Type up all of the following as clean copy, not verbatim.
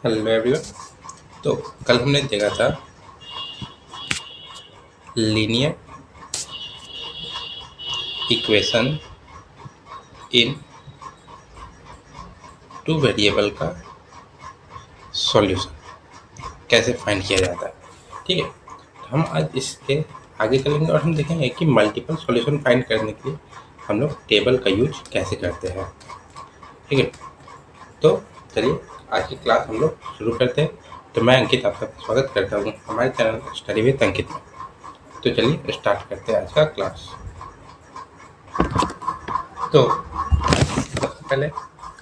Hello everyone. तो कल हमने देखा था linear equation in two variable का सॉल्यूशन कैसे फाइंड किया जाता है। ठीक है, तो हम आज इसके आगे चलेंगे और हम देखेंगे कि मल्टीपल सॉल्यूशन फाइंड करने के लिए हम लोग टेबल का यूज कैसे करते हैं। ठीक है, तो चलिए आज की क्लास हम लोग शुरू करते हैं। तो मैं अंकित आपका स्वागत करता हूँ हमारे चैनल स्टडी विद अंकित में। तो चलिए स्टार्ट करते हैं आज का क्लास। तो सबसे पहले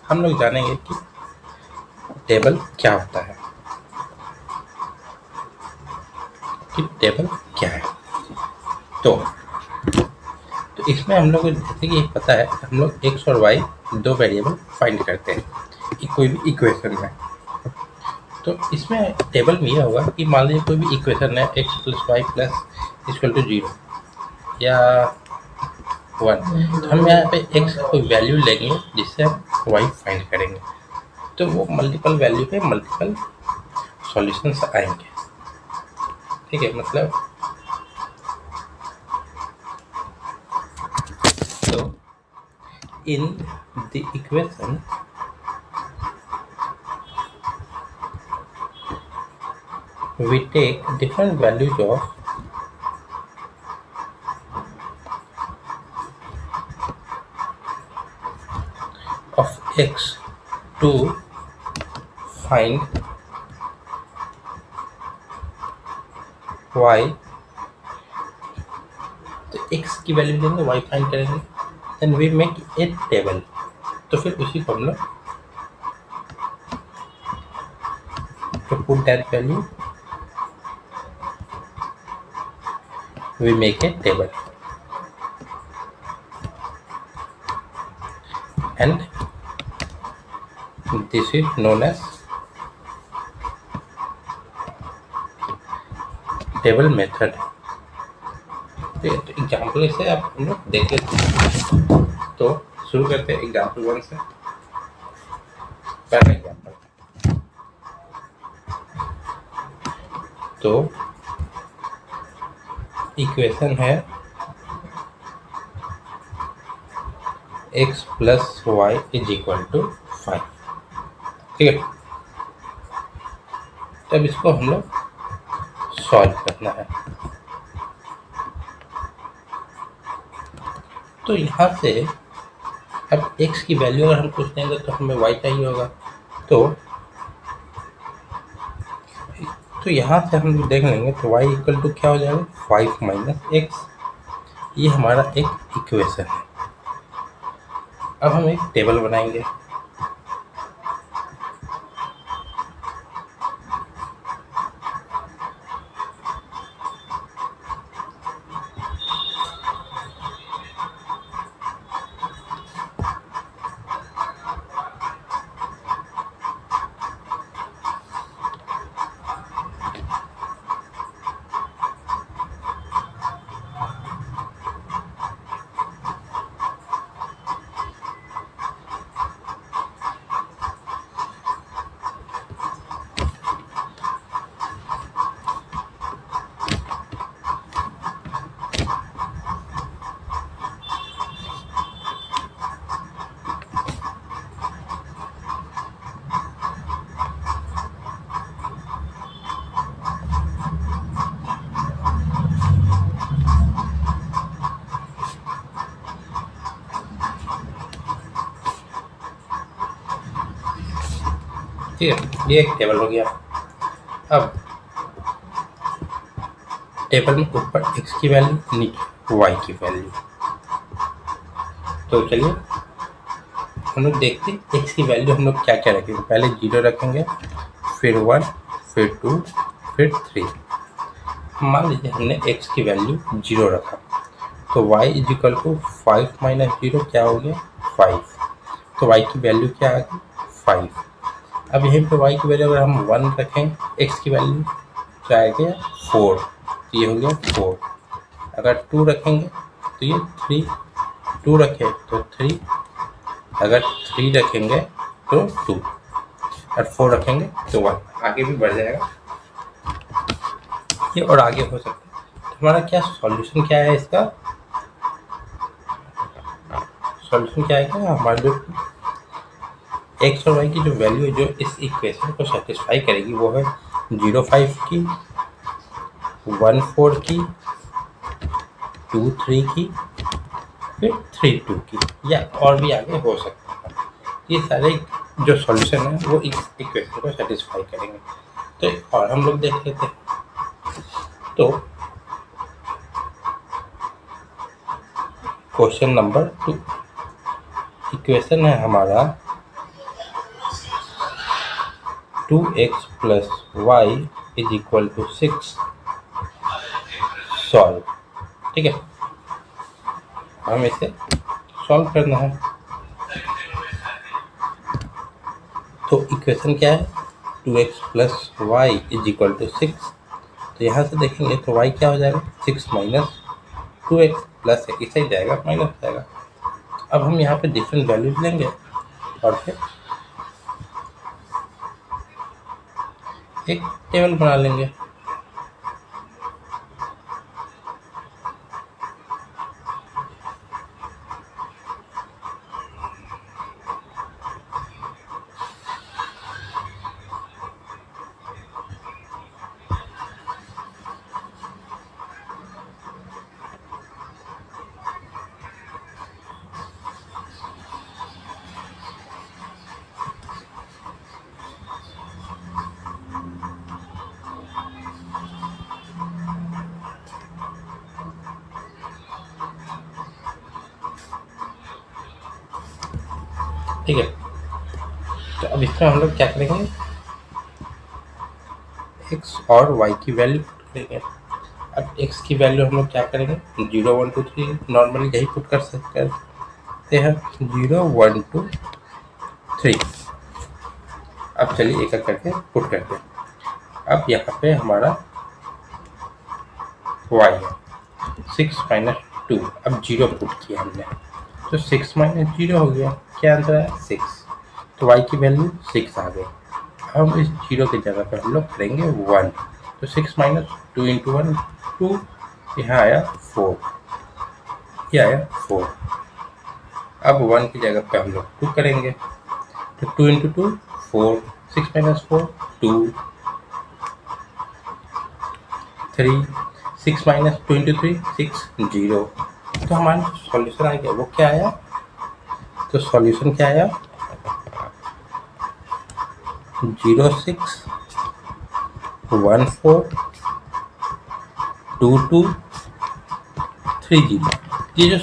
हम लोग जानेंगे कि टेबल क्या होता है, कि टेबल क्या है। तो इसमें हम लोग को जैसे कि पता है, हम लोग एक्स और वाई दो वेरिएबल फाइंड करते हैं कि कोई भी इक्वेशन में। तो इसमें टेबल में यह होगा कि मान लीजिए कोई भी इक्वेशन है x plus y plus equal to 0 या 1, तो हम यहाँ पे एक्स कोई वैल्यू लेंगे जिससे हम वाई फाइंड करेंगे। तो वो मल्टीपल वैल्यू पे मल्टीपल सॉल्यूशंस आएंगे। ठीक है, मतलब तो in the equation we take different values of x to find y। तो x की वैल्यू लेंगे, y फाइंड करेंगे, then we make a table. तो फिर उसी को हम लोग to put that value we make a table and this is known as table method. तो एग्जाम्पल से आप हम लोग देख लेते हैं। तो शुरू करते हैं एग्जाम्पल 1 से। पहला एग्जाम्पल, तो इक्वेशन है x plus y is equal to 5। ठीक है, तब इसको हम लोग सॉल्व करना है। तो यहाँ से अब x की वैल्यू अगर हम कुछ देंगे तो हमें y चाहिए होगा। तो यहाँ से हम लोग देख लेंगे तो y इक्वल टू क्या हो जाएगा, 5 माइनस एक्स। ये हमारा एक इक्वेशन है। अब हम एक टेबल बनाएंगे। ठीक है, ये एक टेबल हो गया। अब टेबल में ऊपर x की वैल्यू, नीचे y की वैल्यू। तो चलिए हम लोग देखते हैं x की वैल्यू हम लोग क्या क्या रखेंगे। पहले 0 रखेंगे, फिर 1, फिर 2, फिर 3। मान लीजिए हमने x की वैल्यू 0 रखा, तो y is equal to 5 minus 0 क्या हो गया, 5। तो y की वैल्यू क्या आ गई, 5। अब यहीं पे y की वैल्यू अगर हम 1 रखें, x की वैल्यू क्या आ गया, 4। तो ये हो गया 4। अगर 2 रखेंगे तो ये 3, 2 रखें तो 3, अगर 3 रखेंगे तो 2। और 4 रखेंगे तो 1 आगे भी बढ़ जाएगा ये और आगे हो सकता है। तो हमारा क्या सॉल्यूशन क्या है इसका? सॉल्यूशन क्या है क्या हमारे जो एक्स और वाई की जो वैल्यू है जो इस इक्वेशन को सेटिस्फाई करेगी वो है 0.5 की, 1.4 की, 2.3 की, फिर 3.2 की, या और भी आगे हो सकता है। ये सारे जो सॉल्यूशन है वो इस इक्वेशन को सेटिस्फाई करेंगे। तो और हम लोग देख लेते हैं। तो क्वेश्चन नंबर 2 इक्वेशन है हमारा 2x + y = 6 सॉल्व। ठीक है, हम इसे सॉल्व करना है। तो इक्वेशन क्या है 2x + y = 6। तो यहाँ से देखेंगे तो y क्या हो जाएगा 6 - 2x प्लस है इसे ही जाएगा माइनस जाएगा। अब हम यहाँ पे डिफरेंट वैल्यूज लेंगे और फिर एक टेबल बना लेंगे। ठीक है, तो अब इसमें हम लोग क्या करेंगे x और y की वैल्यू पुट करेंगे। अब x की वैल्यू हम लोग क्या करेंगे 0 1 2 3 नॉर्मली यही पुट कर सकते हैं 0 1 2 3। अब चलिए एक एक करके पुट करते हैं। अब यहाँ पे हमारा y है 6 - 2। अब 0 पुट किया हमने तो 6 - 0 हो गया। क्या आंसर है 6। तो y की वैल्यू 6 आ गई। हम इस 0 की जगह पर हम लोग करेंगे 1। तो 6 - 2 × 1 2, यहाँ आया 4, ये आया 4। अब 1 की जगह पे हम लोग 2 करेंगे तो 2 × 2 4, 6 - 4 2, 3, 6 - 2 × 3 6 0। तो हमारा सॉल्यूशन आ गया वो क्या आया तो सॉल्यूशन क्या आया 0 6 1 4 2 2 3 0। ये जो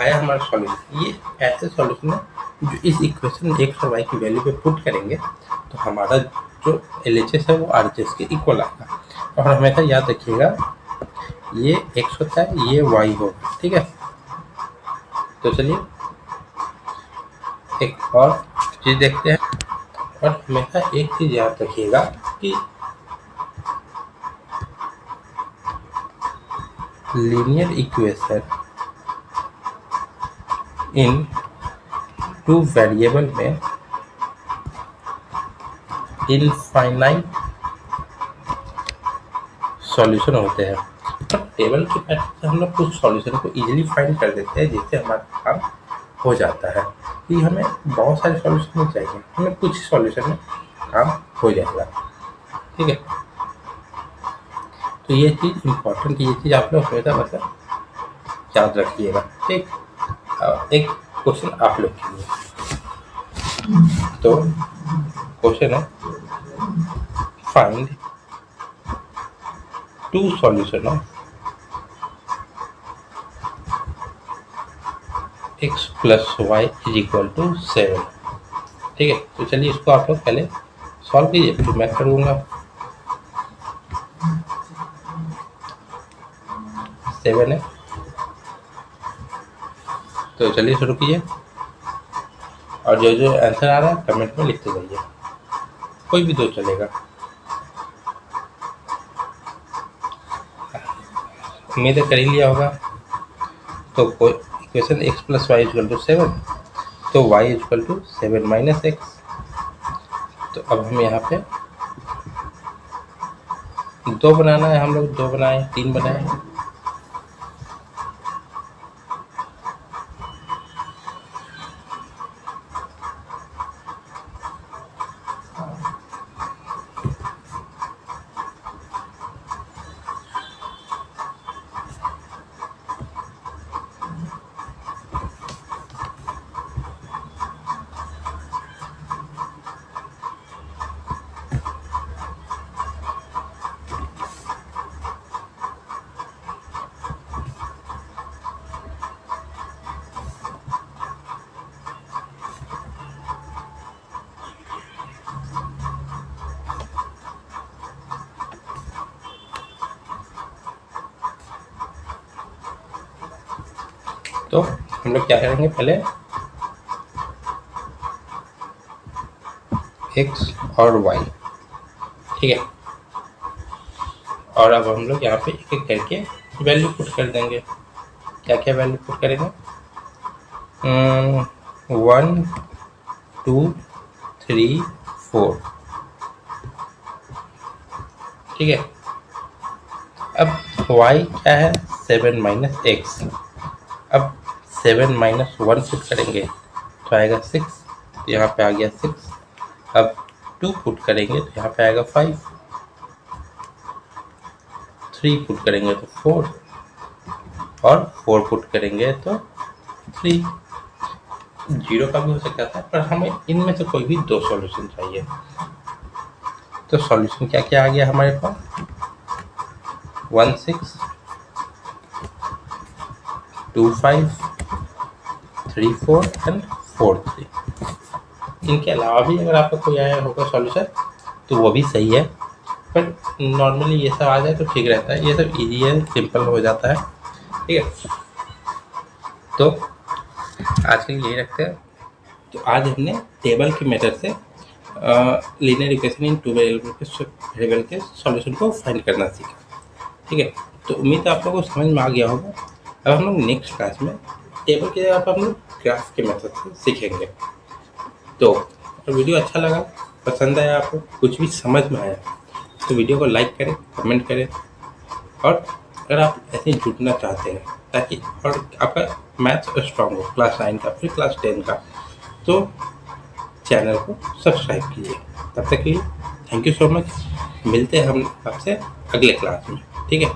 आया हमारा सॉल्यूशन ये ऐसे सॉल्यूशन है जो इस इक्वेशन x और y की वैल्यू पे पुट करेंगे तो हमारा जो LHS है वो RHS के इक्वल आएगा। और हमेशा याद रखिएगा ये x होता है ये y होगा। ठीक है, तो चलिए एक और चीज़ देखते हैं। और हमेशा एक चीज़ याद रखिएगा कि लीनियर इक्वेशन इन 2 वेरिएबल में इनफाइनाइट सॉल्यूशन होते हैं। तो टेबल के पैटर्न से हम लोग कुछ सॉल्यूशन को इजीली फाइंड कर देते हैं जिससे हमारा काम हो जाता है कि हमें बहुत सारे सॉल्यूशन नहीं चाहिए, हमें कुछ सॉल्यूशन में काम हो जाएगा। ठीक है, तो ये चीज़ इम्पोर्टेंट है, ये चीज़ आप लोग हमेशा मतलब याद रखिएगा। ठीक, एक क्वेश्चन आप लोग के लिए। तो क्वेश्चन है find 2 solution of x + y = 7। ठीक है, तो चलिए इसको आप लोग पहले सॉल्व कीजिए फिर मैं करूँगा। 7 है तो चलिए शुरू कीजिए और जो जो आंसर आ रहा है कमेंट में लिखते जाइए, कोई भी 2 चलेगा। उम्मीद है कर ही लिया होगा। तो इक्वेशन x + y = 7 तो y = 7 - x। तो अब हम यहाँ पे 2 बनाना है, हम लोग 2 बनाए, 3 बनाए। तो हम लोग क्या करेंगे, पहले x और y, ठीक है। और अब हम लोग यहाँ पे एक एक करके वैल्यू पुट कर देंगे। क्या क्या वैल्यू पुट करेंगे? 1 2 3 4, ठीक है। अब y क्या है? 7 माइनस एक्स। अब 7 माइनस 1 पुट करेंगे तो आएगा 6, तो यहाँ पे आ गया 6। अब 2 पुट करेंगे तो यहाँ पे आएगा 5, 3 पुट करेंगे तो 4, और 4 पुट करेंगे तो 3। 0 का भी हो सकता था, पर हमें इनमें से कोई भी 2 सॉल्यूशन चाहिए। तो सॉल्यूशन क्या क्या आ गया हमारे पास? 1 6 2 5 3 4 एंड 4 3। इनके अलावा भी अगर आपका कोई आया होगा सॉल्यूशन तो वो भी सही है, पर नॉर्मली ये सब आ जाए तो ठीक रहता है। ये सब इजी है, सिंपल हो जाता है, ठीक है। तो आज के लिए यही रखते हैं। तो आज हमने टेबल की मेथड से लीनियर इक्वेशन इन 2 वेरिएबल के सॉल्यूशन को फाइंड करना सीखा, ठीक है। तो उम्मीद है आप लोगों को समझ में आ गया होगा। अब हम लोग नेक्स्ट क्लास में टेबल के जगह पर हम लोग ग्राफ के मेथड से सीखेंगे। तो अगर वीडियो अच्छा लगा, पसंद आया, आपको कुछ भी समझ में आया तो वीडियो को लाइक करें, कमेंट करें, और अगर आप ऐसे ही जुड़ना चाहते हैं ताकि और आपका मैथ्स स्ट्रॉन्ग हो, क्लास 9 का फिर क्लास 10 का, तो चैनल को सब्सक्राइब कीजिए। तब तक के लिए थैंक यू सो मच। मिलते हैं हम आपसे अगले क्लास में, ठीक है।